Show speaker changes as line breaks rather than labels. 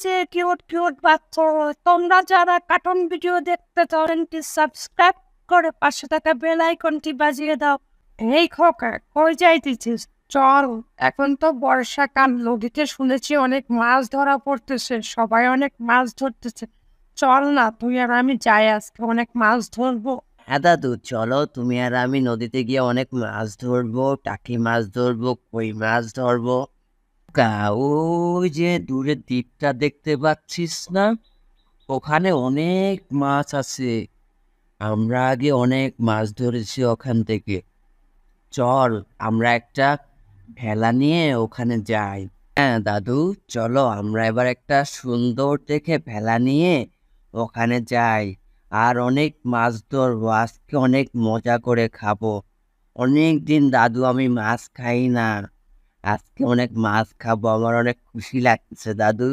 যে cute cute বাচ্চা, তোমরা যারা কার্টুন ভিডিও দেখতে চাও চ্যানেলটি সাবস্ক্রাইব করে পাশে থাকা বেল আইকনটি বাজিয়ে দাও। এই খোকা, কই যাইতেছিস? চল, এখন তো বর্ষাকাল, নদীতে শুনেছি অনেক মাছ ধরা পড়তেছে, সবাই অনেক মাছ ধরতেছে। চল না, তুই আর আমি যাই, আজকে অনেক মাছ ধরবো।
হ্যাঁ দাদু, চলো তুমি আর আমি নদীতে গিয়ে অনেক মাছ ধরবো, টাকি মাছ ধরবো, কই মাছ ধরবো। ওই যে দূরে দ্বীপটা দেখতে পাচ্ছিস না, ওখানে অনেক মাছ আছে। আমরা আগে অনেক মাছ ধরেছি ওখান থেকে। চল, আমরা একটা ভেলা নিয়ে ওখানে যাই। হ্যাঁ দাদু, চলো আমরা এবার একটা সুন্দর দেখে ভেলা নিয়ে ওখানে যাই, আর অনেক মাছ ধরবো। আজকে অনেক মজা করে খাবো। অনেক দিন দাদু আমি মাছ খাই না, আজকে অনেক মাছ খাবো, আমার অনেক খুশি লাগছে দাদু।